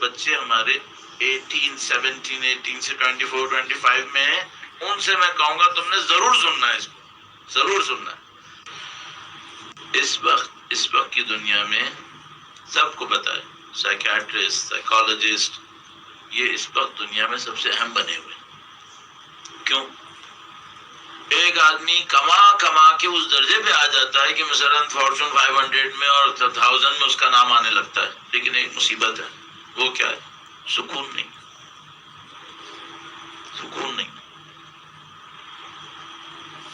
بچے ہمارے 18 سے 24 25 میں ہیں، ان سے میں کہوں گا تم نے ضرور سننا ہے، اس کو ضرور سننا ہے۔ اس وقت کی دنیا میں سب کو پتا ہے، سائیکیاٹرسٹ، سائیکالوجسٹ، یہ اس وقت دنیا میں سب سے اہم بنے ہوئے۔ کیوں؟ ایک آدمی کما کے اس درجے پہ آ جاتا ہے کہ مثلا فارچون 500 میں اور 1000 میں اس کا نام آنے لگتا ہے، لیکن ایک مصیبت ہے، وہ کیا ہے؟ سکون نہیں، سکون نہیں۔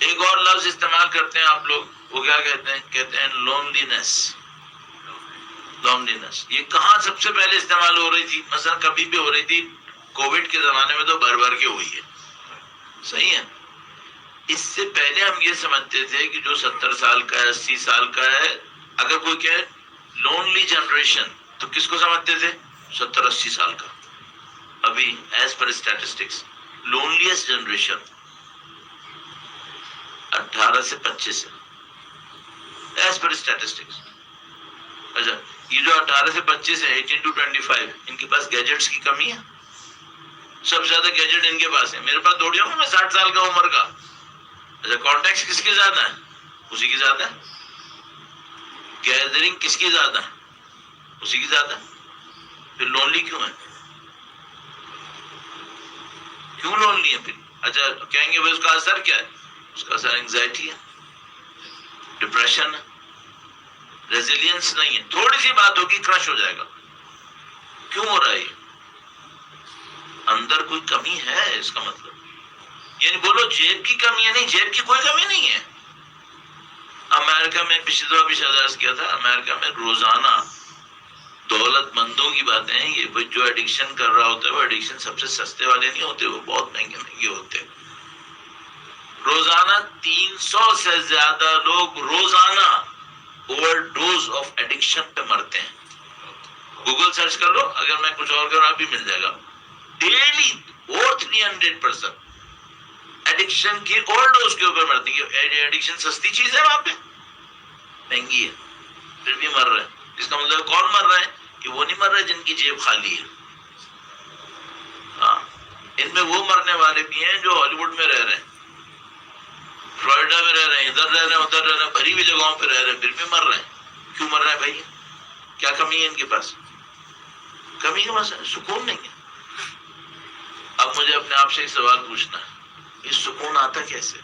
ایک اور لفظ استعمال کرتے ہیں آپ لوگ، وہ کیا کہتے ہیں؟ کہتے ہیں لونلینس۔ لونلینس یہ کہاں سب سے پہلے استعمال ہو رہی تھی؟ مثلا کبھی بھی ہو رہی تھی، کووڈ کے زمانے میں تو بھر کے ہوئی ہے، صحیح ہے۔ اس سے پہلے ہم یہ سمجھتے تھے کہ جو 70 سال کا ہے، 80 سال کا ہے، اگر کوئی کہے لونلی جنریشن تو کس کو سمجھتے تھے؟ 70-80 سال کا۔ ابھی ایز پر اسٹیٹسٹکس لونلیسٹ جنریشن 18 سے 25 ہے، ایز پر اسٹیٹسٹکس۔ اچھا، یہ جو 18 سے 25 ہے، 18 to 25، ان کے پاس گیجٹس کی کمی ہے؟ سب سے زیادہ گیجٹ ان کے پاس ہے، میرے پاس دوڑ جاؤں گا میں 60 سال کا عمر کا۔ اچھا، کانٹیکٹ کس کی زیادہ ہے؟ اسی کی زیادہ ہے۔ گیدرنگ کس کی زیادہ ہے؟ اسی کی زیادہ ہے۔ پھر لونلی کیوں ہے؟ کیوں لونلی ہے پھر؟ اچھا کہیں گے اس کا اثر کیا ہے؟ اس کا اثر اینگزائٹی ہے، ڈپریشن ہے، ریزیلینس نہیں ہے، تھوڑی سی بات ہوگی کرش ہو جائے گا۔ کیوں ہو رہا ہے یہ؟ اندر کوئی کمی ہے، اس کا مطلب یعنی بولو جیب کی کمی ہے، نہیں، جیب کی کوئی کمی نہیں ہے۔ امریکہ میں پچھلی دفعہ بھی عرض کیا تھا، امریکہ میں روزانہ دولت مندوں کی باتیں ہیں، یہ جو ایڈکشن کر رہا ہوتا ہے وہ ایڈکشن سب سے سستے والے نہیں ہوتے، وہ بہت مہنگے ہوتے ہیں۔ روزانہ 300 سے زیادہ لوگ روزانہ اوور ڈوز آف ایڈکشن پہ مرتے ہیں۔ گوگل سرچ کر لو، اگر میں کچھ اور کروں آپ بھی مل جائے گا۔ ڈیلی اور 300% ایڈکشن کی اوور ڈوز کے اوپر مرتی ہے۔ ایڈکشن سستی چیز ہے وہاں پہ؟ مہنگی ہے، پھر بھی مر رہے ہیں۔ اس کا مطلب کون مر رہے ہیں؟ کہ وہ نہیں مر رہے جن کی جیب خالی ہے۔ ہاں، ان میں وہ مرنے والے بھی ہیں جو ہالی ووڈ میں رہ رہے ہیں، فلوریڈا میں رہ رہے ہیں، ادھر رہ رہے ہیں، ادھر رہ رہے ہیں، بھری ہوئی جگہوں پہ رہ رہے ہیں، پھر بھی مر رہے ہیں۔ کیوں مر رہے ہیں بھائی؟ کیا کمی ہے ان کے پاس؟ کمی کا مسئلہ سکون نہیں ہے۔ اب مجھے اپنے آپ سے ایک سوال پوچھنا ہے، یہ سکون آتا کیسے؟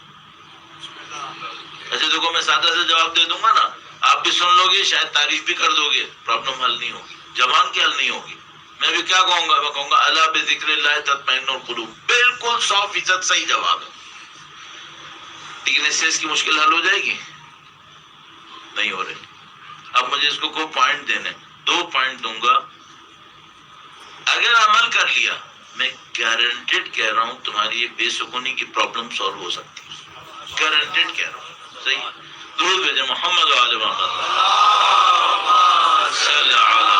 اچھا دیکھو، میں سادہ سے جواب دے دوں گا نا، آپ بھی سن لو گے، شاید تعریف بھی کر دو گے، پرابلم حل نہیں ہوگی، زبان کی حل نہیں ہوگی۔ میں بھی کیا کہوں گا؟ میں کہوں گا الا بذکر اللہ تطمئن القلوب۔ بالکل 100% صحیح جواب ہے، لیکن اس سے اس کی مشکل حل ہو جائے گی؟ نہیں ہو رہی۔ اب مجھے اس کو کوئی پوائنٹ دینے، 2 پوائنٹ دوں گا، اگر عمل کر لیا میں گارنٹیڈ کہہ رہا ہوں تمہاری یہ بے سکونی کی پرابلم سالو ہو سکتی ہے، گارنٹیڈ کہہ رہا ہوں۔ صحیح؟ درود بھیجیں محمد و آل محمد صلی علی محمد۔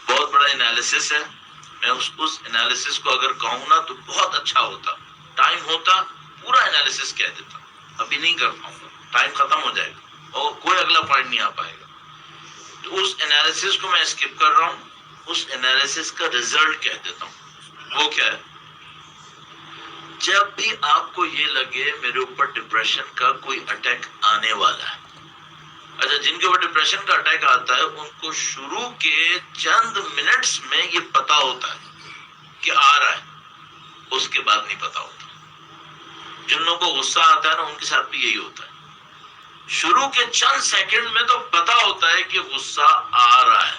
بہت بڑا انالیسس ہے، میں اس انالیسس کو اگر کہوں نا تو بہت اچھا ہوتا، ٹائم ہوتا پورا انالیسس کہہ دیتا، ابھی نہیں کر پاؤں گا، ٹائم ختم ہو جائے گا اور کوئی اگلا پوائنٹ نہیں آ پائے گا۔ تو اس انالیسس کو میں اسکپ کر رہا ہوں، اس انالیسس کا ریزلٹ کہہ دیتا ہوں۔ وہ کیا ہے؟ جب بھی آپ کو یہ لگے میرے اوپر ڈپریشن کا کوئی اٹیک آنے والا ہے، اچھا جن کے اوپر ڈپریشن کا اٹیک آتا ہے ان کو شروع کے چند منٹس میں یہ پتا ہوتا ہے کہ آ رہا ہے، اس کے بعد نہیں پتا ہوتا۔ جن لوگوں کو غصہ آتا ہے نا، ان کے ساتھ بھی یہی ہوتا ہے، شروع کے چند سیکنڈ میں تو پتا ہوتا ہے کہ غصہ آ رہا ہے،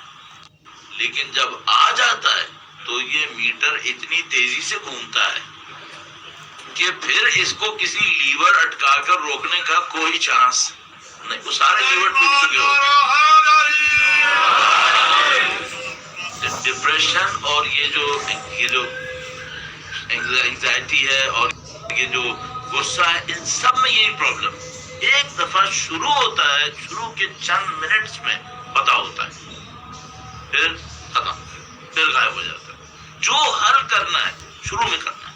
لیکن جب آ جاتا ہے تو یہ میٹر اتنی تیزی سے گھومتا ہے کہ پھر اس کو کسی لیور اٹکا کر روکنے کا کوئی چانس نہیں، وہ سارے لیور ٹوٹ چکے ہوتے۔ ڈپریشن اور یہ جو اینگزائٹی ہے اور یہ جو غصہ ہے، ان سب میں یہی پرابلم، ایک دفعہ شروع ہوتا ہے، شروع کے چند منٹس میں پتا ہوتا ہے، پھر ختم، پھر غائب ہو جاتا ہے۔ جو حل کرنا ہے شروع میں کرنا ہے،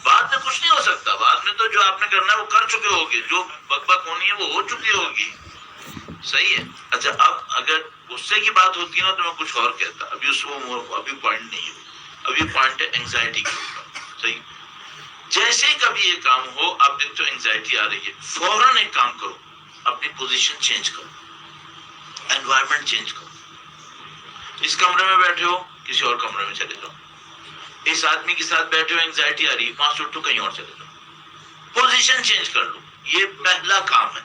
بعد میں کچھ نہیں ہو سکتا، بعد میں تو جو آپ نے کرنا ہے وہ کر چکے ہوگے، جو بک بک ہونی ہے وہ ہو چکی ہوگی۔ صحیح ہے. اچھا اب اگر غصے کی بات ہوتی ہے نا تو میں کچھ اور کہتا, ابھی پوائنٹ نہیں ہے, ابھی پوائنٹ ہے انگزائٹی کے اوپر. صحیح. جیسے ہی کبھی یہ کام ہو, آپ دیکھتے ہو انگزائٹی آ رہی ہے, فوراً ایک کام کرو, اپنی پوزیشن چینج کرو, انوائرمنٹ چینج کرو. اس کمرے میں بیٹھے ہو, کسی اور کمرے میں چلے جاؤ. اس آدمی کے ساتھ بیٹھے ہو, انگزائٹی آ رہی ہے, وہاں سے اٹھو کہیں اور چلے جاؤ. پوزیشن چینج کر لو. یہ پہلا کام ہے.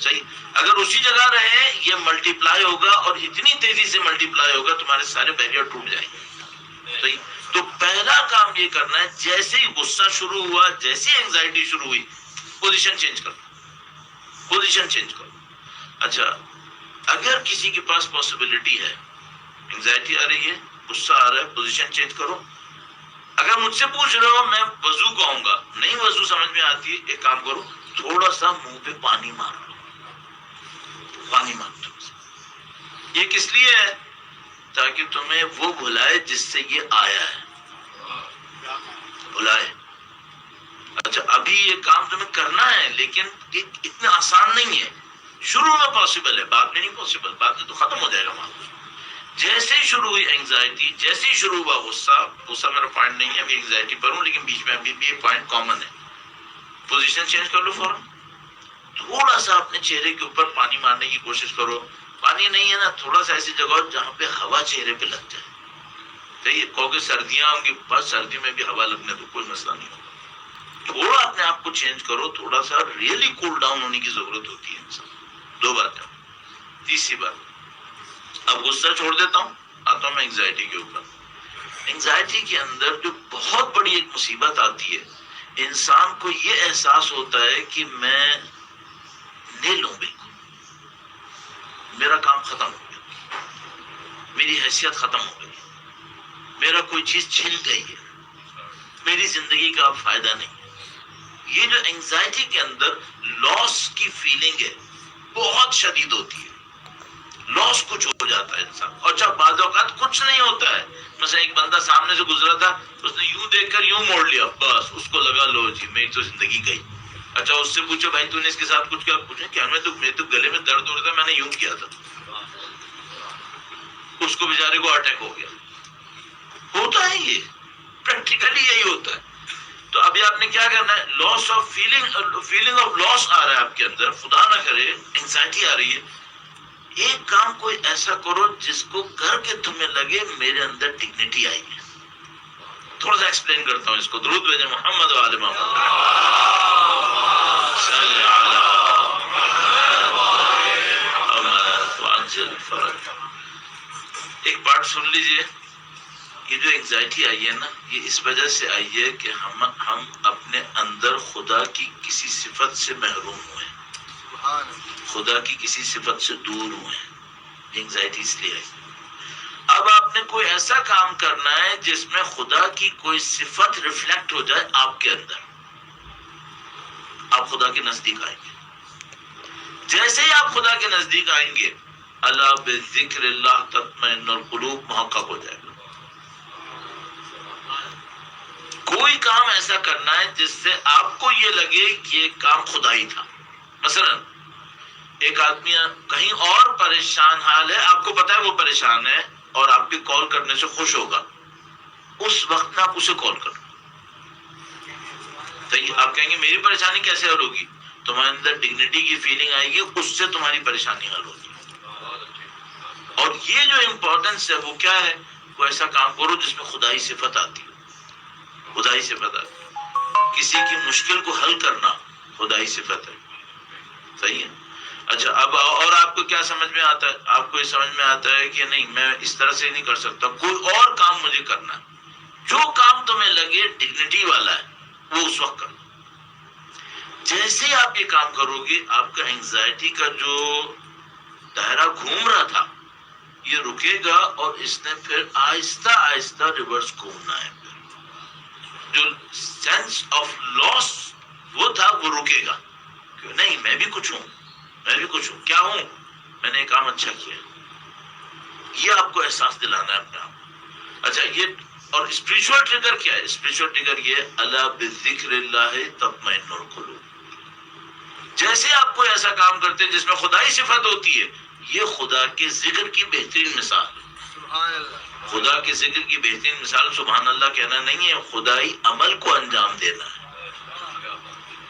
صحیح. اگر اسی جگہ رہے, یہ ملٹی پلائی ہوگا اور اتنی تیزی سے ملٹی پلائی ہوگا تمہارے سارے بیریئر ٹوٹ جائیں گے. صحیح. تو پہلا کام یہ کرنا ہے, جیسے ہی غصہ شروع ہوا, جیسے ہی انگزائٹی شروع ہوئی, پوزیشن چینج کرو, پوزیشن چینج کرو. اچھا اگر کسی کے پاس پاسبلٹی ہے, انگزائٹی آ رہی ہے, غصہ آ رہا ہے, پوزیشن چینج کرو. اگر مجھ سے پوچھ رہے ہو میں وضو کہوں گا, نہیں وضو سمجھ میں آتی, ایک کام کرو, تھوڑا سا منہ پہ پانی مار لو, پانی مار دو. یہ کس لیے ہے؟ تاکہ تمہیں وہ بھلائے جس سے یہ آیا ہے, بھلائے. اچھا ابھی یہ کام تمہیں کرنا ہے لیکن اتنا آسان نہیں ہے. شروع میں پاسبل ہے, بعد میں نہیں پاسبل, بعد میں تو ختم ہو جائے گا معاملہ. جیسے ہی شروع ہوئی انگزائٹی, جیسے ہی شروع ہوا غصہ میرا پوائنٹ نہیں ہے, ابھی انگزائٹی پر ہوں لیکن بیچ میں ابھی بھی یہ پوائنٹ کامن ہے. پوزیشن چینج کر لو فوراً. تھوڑا سا اپنے چہرے کے اوپر پانی مارنے کی کوشش کرو. پانی نہیں ہے نا, تھوڑا سا ایسی جگہ جہاں پہ ہوا چہرے پہ لگ جائے. صحیح ہے. کیونکہ سردیاں ہوں گی, بس سردی میں بھی ہوا لگنے تو کوئی مسئلہ نہیں ہوگا. تھوڑا اپنے آپ کو چینج کرو, تھوڑا سا ریئلی کول ڈاؤن ہونے کی ضرورت ہوتی ہے انسان. دو باتیں. تیسری بات, اب غصہ چھوڑ دیتا ہوں, آتا ہوں میں انگزائٹی کے اوپر. انگزائٹی کے اندر جو بہت بڑی ایک مصیبت آتی ہے, انسان کو یہ احساس ہوتا ہے کہ میں نیل ہوں, بالکل میرا کام ختم ہو گیا, میری حیثیت ختم ہو گئی, میرا کوئی چیز چھن گئی ہے, میری زندگی کا اب فائدہ نہیں. یہ جو انگزائٹی کے اندر لاس کی فیلنگ ہے بہت شدید ہوتی ہے. لاس کچھ ہو جاتا ہے انسان. اور جب بعض اوقات کچھ نہیں ہوتا ہے, مثلا ایک بندہ سامنے سے گزرا تھا, اس نے یوں دیکھ کر یوں موڑ لیا, بس اس کو لگا لو جی میری تو زندگی گئی. اچھا اس سے پوچھو بھائی تو نے اس کے ساتھ کچھ کیا, پوچھے کیا میں تو گلے میں درد ہو رہا تھا, میں نے یوں کیا تھا. اس کو بیچارے کو اٹیک ہو گیا. ہوتا ہے, یہ پریکٹیکلی یہی ہوتا ہے. تو ابھی آپ نے کیا کرنا ہے, لاس آف فیلنگ آف لاس آ رہا ہے آپ کے اندر, خدا نہ کرے انگزائٹی آ رہی ہے. ایک کام کوئی ایسا کرو جس کو کر کے تمہیں لگے میرے اندر ڈگنیٹی آئی ہے. تھوڑا سا ایکسپلین کرتا ہوں اس کو. درود بھیجیں محمد و آل محمد. صلی علی محمد وانزل فرج. ایک بات سن لیجئے, یہ جو انگزائٹی آئی ہے نا, یہ اس وجہ سے آئی ہے کہ ہم اپنے اندر خدا کی کسی صفت سے محروم ہوئے, خدا کی کسی صفت سے دور ہوئے. انگزائٹی اس لیے آئی. اب آپ نے کوئی ایسا کام کرنا ہے جس میں خدا کی کوئی صفت ریفلیکٹ ہو جائے آپ کے اندر, آپ خدا کے نزدیک آئیں گے. جیسے ہی آپ خدا کے نزدیک آئیں گے, الا بذکر اللہ تطمئن القلوب محقق ہو جائے گا. کوئی کام ایسا کرنا ہے جس سے آپ کو یہ لگے کہ یہ کام خدائی تھا. مثلا ایک آدمی کہیں اور پریشان حال ہے, آپ کو پتا ہے وہ پریشان ہے اور آپ کے کال کرنے سے خوش ہوگا, اس وقت میں آپ اسے کال کرو. صحیح. آپ کہیں گے میری پریشانی کیسے حل ہوگی, تمہارے اندر ڈگنیٹی کی فیلنگ آئے گی, اس سے تمہاری پریشانی حل ہوگی. اور یہ جو امپورٹنس ہے وہ کیا ہے, کوئی ایسا کام کرو جس میں خدائی صفت آتی ہے. خدائی صفت آتی ہے. کسی کی مشکل کو حل کرنا خدائی صفت ہے. صحیح ہے. اچھا اب اور آپ کو کیا سمجھ میں آتا ہے, آپ کو یہ سمجھ میں آتا ہے کہ نہیں میں اس طرح سے نہیں کر سکتا, کوئی اور کام مجھے کرنا ہے. جو کام تمہیں لگے ڈگنیٹی والا ہے وہ اس وقت کرنا. جیسے ہی آپ یہ کام کرو گے, آپ کا انگزائٹی کا جو دائرہ گھوم رہا تھا یہ رکے گا, اور اس نے پھر آہستہ آہستہ ریورس گھومنا ہے. جو سینس آف لاس وہ تھا وہ رکے گا, کہ نہیں میں بھی کچھ ہوں, میں بھی کچھ ہوں. کیا ہوں, میں نے ایک کام اچھا کیا. یہ آپ کو احساس دلانا ہے اپنے آپ. اچھا یہ اور اسپریچول ٹریگر کیا ہے, اسپریچول ٹریگر یہ الا بذکر اللہ تطمئن القلوب. جیسے آپ کوئی ایسا کام کرتے ہیں جس میں خدائی صفت ہوتی ہے، یہ خدا کے ذکر کی بہترین مثال ہے۔ خدا کے ذکر کی بہترین مثال سبحان اللہ کہنا نہیں ہے، خدائی عمل کو انجام دینا ہے۔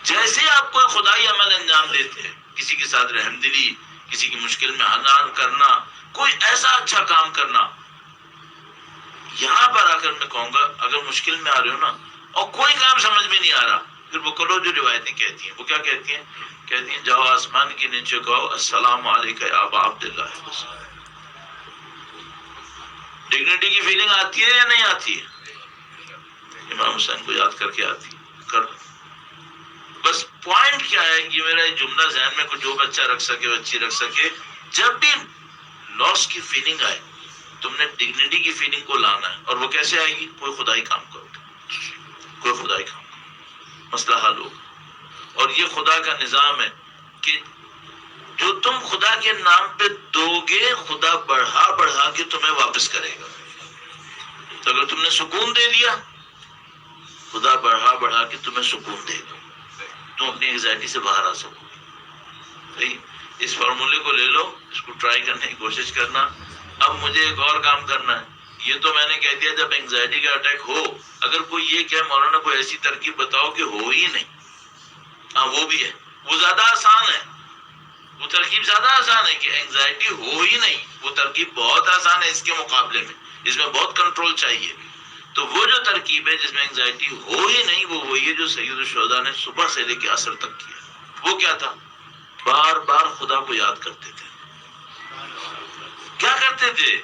جیسے آپ کوئی خدائی عمل انجام دیتے ہیں، کسی کے ساتھ رحم دلی، کسی کی مشکل میں حل کرنا، کوئی ایسا اچھا کام کرنا، یہاں پر آ کر میں کہوں گا اگر مشکل میں آ رہے ہو نا اور کوئی کام سمجھ میں نہیں آ رہا، پھر وہ کرو جو روایتیں کہتی ہیں۔ وہ کیا کہتی ہیں؟ کہتی ہیں جاؤ آسمان کے نیچے کہو السلام علیکم یا ابا عبداللہ۔ ڈگنیٹی کی فیلنگ آتی ہے یا نہیں آتی ہے؟ امام حسین کو یاد کر کے آتی ہے، کر بس پوائنٹ کیا ہے، یہ میرا جملہ ذہن میں جو بچہ رکھ سکے بچی رکھ سکے، جب بھی لاس کی فیلنگ آئے تم نے ڈگنیٹی کی فیلنگ کو لانا ہے۔ اور وہ کیسے آئے گی؟ کوئی خدائی کام کرو، کوئی خدائی کام کرو، مسئلہ حل ہو۔ اور یہ خدا کا نظام ہے کہ جو تم خدا کے نام پہ دو گے خدا بڑھا بڑھا کے تمہیں واپس کرے گا۔ تو اگر تم نے سکون دے دیا خدا بڑھا بڑھا کے تمہیں سکون دے گا، تم اپنی انگزائٹی سے باہر آ سکو گے۔ صحیح؟ اس فارمولے کو لے لو، اس کو ٹرائی کرنے کی کوشش کرنا۔ اب مجھے ایک اور کام کرنا ہے، یہ تو میں نے کہہ دیا جب انگزائٹی کا اٹیک ہو، اگر کوئی یہ کہ مولانا کوئی ایسی ترکیب بتاؤ کہ ہو ہی نہیں، ہاں وہ بھی ہے، وہ زیادہ آسان ہے، وہ ترکیب زیادہ آسان ہے کہ انگزائٹی ہو ہی نہیں، وہ ترکیب بہت آسان ہے اس کے مقابلے میں، اس میں بہت کنٹرول چاہیے۔ تو وہ جو ترکیب ہے جس میں انگزائٹی ہو ہی نہیں، وہ وہی ہے جو سید الشہداء نے صبح سے لے کے عصر تک کیا۔ وہ کیا تھا؟ بار بار خدا کو یاد کرتے تھے۔ کیا کرتے تھے؟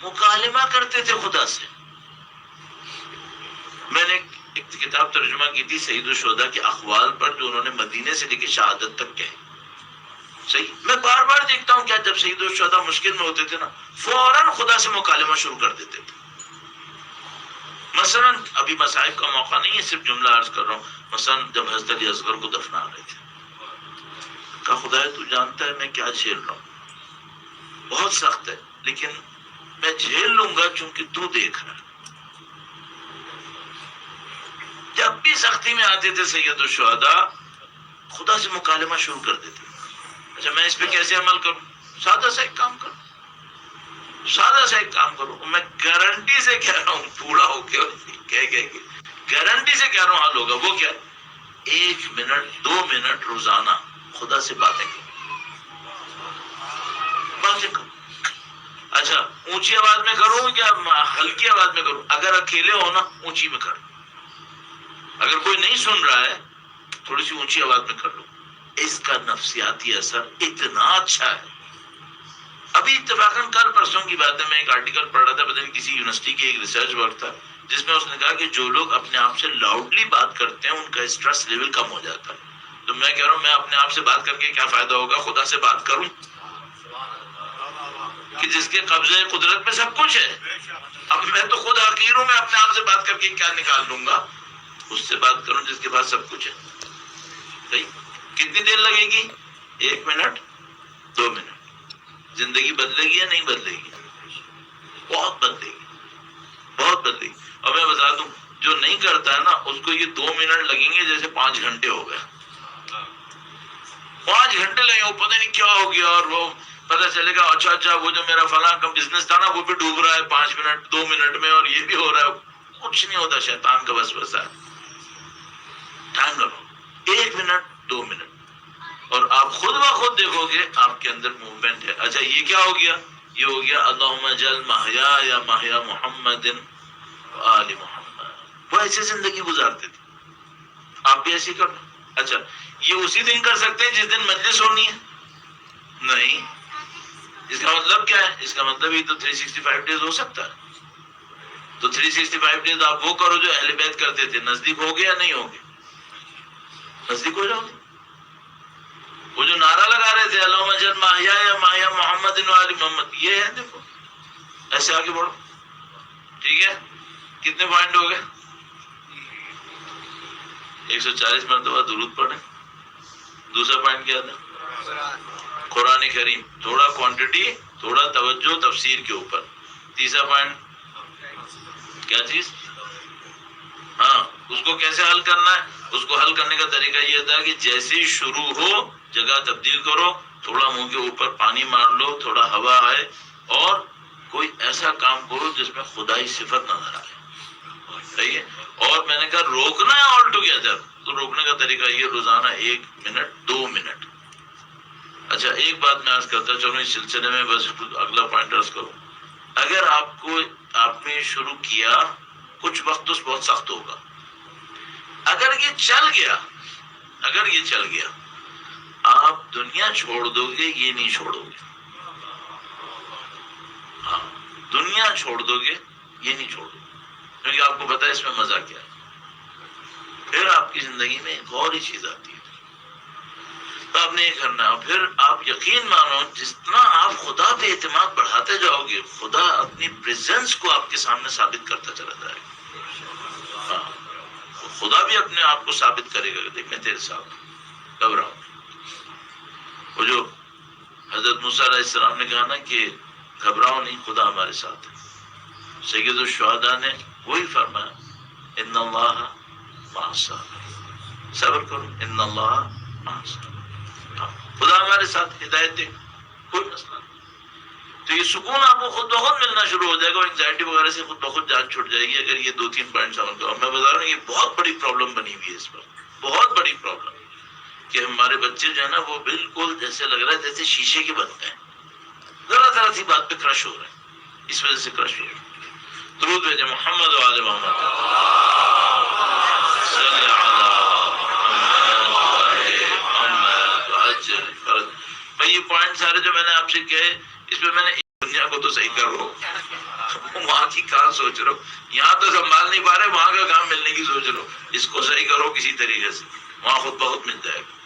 مکالمہ کرتے تھے خدا سے۔ میں نے ایک کتاب ترجمہ کی تھی سید الشہداء کے اقوال پر جو انہوں نے مدینے سے لے کے شہادت تک کہے۔ صحیح، میں بار بار دیکھتا ہوں کیا جب سید الشہداء مشکل میں ہوتے تھے نا فوراً خدا سے مکالمہ شروع کر دیتے تھے۔ مثلا ابھی مصائب کا موقع نہیں ہے، صرف جملہ عرض کر رہا ہوں، مثلا جب حضرت علی اصغر کو دفنا رہے تھے، کہا خدا تو جانتا ہے میں کیا جھیل رہا ہوں، بہت سخت ہے لیکن میں جھیل لوں گا چونکہ تو دیکھ رہا ہے۔ جب بھی سختی میں آتے تھے سید الشہداء خدا سے مکالمہ شروع کر دیتے۔ اچھا میں اس پہ کیسے عمل کروں؟ سادہ سا ایک کام کروں، سادہ سا ایک کام کرو، میں گارنٹی سے کہہ رہا ہوں پورا ہو کے گارنٹی سے کہہ رہا ہوں حل ہوگا۔ وہ کیا؟ 1 منٹ 2 منٹ روزانہ خدا سے باتیں کرو، باتیں کرو۔ اچھا اونچی آواز میں کروں یا ہلکی آواز میں کروں؟ اگر اکیلے ہو نا اونچی میں کرو، اگر کوئی نہیں سن رہا ہے تھوڑی سی اونچی آواز میں کر لو۔ اس کا نفسیاتی اثر اتنا اچھا ہے۔ ابھی اتفاقاً کل پرسوں کی بات ہے، میں ایک آرٹیکل پڑھ رہا تھا، پتہ نہیں کسی یونیورسٹی کی ایک ریسرچ ورک تھا جس میں اس نے کہا کہ جو لوگ اپنے آپ سے لاؤڈلی بات کرتے ہیں ان کا اسٹریس لیول کم ہو جاتا ہے۔ تو میں کہہ رہا ہوں میں اپنے آپ سے بات کر کے کیا فائدہ ہوگا؟ خدا سے بات کروں کہ جس کے قبضے قدرت میں سب کچھ ہے۔ اب میں تو خود حقیر ہوں، میں اپنے آپ سے بات کر کے کیا نکال لوں گا؟ اس سے بات کروں جس کے پاس سب کچھ ہے۔ صحیح؟ کتنی دیر لگے گی؟ 1 منٹ 2 منٹ۔ زندگی بدلے گی یا نہیں بدلے گی؟ بہت بدلے گی، بہت بدلے گی۔ اور میں بتا دوں جو نہیں کرتا ہے نا اس کو یہ 2 منٹ لگیں گے جیسے 5 گھنٹے ہو گئے۔ 5 گھنٹے لگے، وہ پتہ نہیں کیا ہو گیا، اور وہ پتہ چلے گا اچھا وہ جو میرا فلاں کا بزنس تھا نا وہ بھی ڈوب رہا ہے 5 منٹ 2 منٹ میں، اور یہ بھی ہو رہا ہے۔ کچھ نہیں ہوتا، شیطان کا وسوسہ ہے۔ ٹائم لگو 1 منٹ 2 منٹ، اور آپ خود بخود دیکھو گے آپ کے اندر موومنٹ ہے۔ اچھا یہ کیا ہو گیا؟ یہ ہو گیا اللہم اجعل محیا یا محیا محمد آل محمد۔ وہ ایسے زندگی گزارتے تھے، آپ بھی ایسے کر لو۔ اچھا یہ اسی دن کر سکتے ہیں جس دن مجلس ہونی ہے؟ نہیں۔ اس کا مطلب کیا ہے؟ اس کا مطلب یہ تو 365 ڈیز ہو سکتا ہے۔ تو 365 ڈیز آپ وہ کرو جو اہل بیت کرتے تھے۔ نزدیک ہو گیا یا نہیں ہو گیا؟ نزدیک ہو جاؤ گے۔ وہ جو نعرہ لگا رہے تھے اللہم اجعل محیا یا محیا محمد آل محمد، یہ ہے دیکھو، ایسے آگے بڑھو۔ ٹھیک ہے، کتنے پوائنٹ ہو گئے؟ 140 مرتبہ درود پڑھیں۔ دوسرا پوائنٹ کیا تھا؟ قرآن کریم، تھوڑا کوانٹٹی تھوڑا توجہ تفسیر کے اوپر۔ تیسرا پوائنٹ کیا چیز؟ ہاں اس کو کیسے حل کرنا ہے؟ اس کو حل کرنے کا طریقہ یہ تھا کہ جیسے ہی شروع ہو جگہ تبدیل کرو، تھوڑا منہ کے اوپر پانی مار لو، تھوڑا ہوا آئے، اور کوئی ایسا کام کرو جس میں خدائی صفت نظر آئے. صحیح ہے. اور میں نے کہا روکنا ہے آل ٹوگیدر، تو روکنے کا طریقہ یہ روزانہ 1 منٹ 2 منٹ. اچھا ایک بات میں عرض کرتا چلوں اس سلسلے میں، بس اگلا پوائنٹ عرض کروں. اگر آپ نے شروع کیا، کچھ وقت تو بہت سخت ہوگا. اگر یہ چل گیا آپ دنیا چھوڑ دو گے، یہ نہیں چھوڑو گے. ہاں دنیا چھوڑ دو گے، یہ نہیں چھوڑو گے، کیونکہ آپ کو پتا ہے اس میں مزہ کیا ہے. پھر آپ کی زندگی میں ایک اور ہی چیز آتی ہے. تو آپ نے یہ کرنا ہے. پھر آپ یقین مانو جتنا آپ خدا پہ اعتماد بڑھاتے جاؤ گے، خدا اپنی پریزنس کو آپ کے سامنے ثابت کرتا چلا جائے گا. ہاں خدا بھی اپنے آپ کو ثابت کرے گا کہ دیکھ میں تیرے ساتھ گھبراؤ. وہ جو حضرت موسیٰ علیہ السلام نے کہا نا کہ گھبراؤ نہیں، خدا ہمارے ساتھ ہے. سید الشہداء نے وہی فرمایا ان اللہ مع الصابرین، صبر کرو، ان اللہ مع الصابرین. خدا ہمارے ساتھ، ہدایت دے، کوئی مسئلہ نہیں. تو یہ سکون آپ کو خود بخود ملنا شروع ہو جائے گا، اور انگزائٹی وغیرہ سے خود بخود جان چھوٹ جائے گی اگر یہ 2-3 پوائنٹس عمل کرو. میں بتا رہا ہوں یہ بہت بڑی پرابلم بنی ہوئی ہے اس پر، بہت بڑی پرابلم، کہ ہمارے بچے جو ہے نا وہ بالکل جیسے لگ رہا ہے جیسے شیشے کے بن گئے، ذرا سی بات پہ کرش ہو رہے ہیں، اس وجہ سے کرش ہو رہے ہیں. درود بھیجے محمد و آل محمد صلی علی محمد. بھائی یہ پوائنٹ سارے جو میں نے آپ سے کہے، اس پہ میں نے دنیا کو تو صحیح کرو، وہاں کی کہاں سوچ رہو، یہاں تو سنبھال نہیں پا رہے، وہاں کا کام ملنے کی سوچ رہو. اس کو صحیح کرو کسی طریقے سے، وہاں خود بہت مل جائے گا.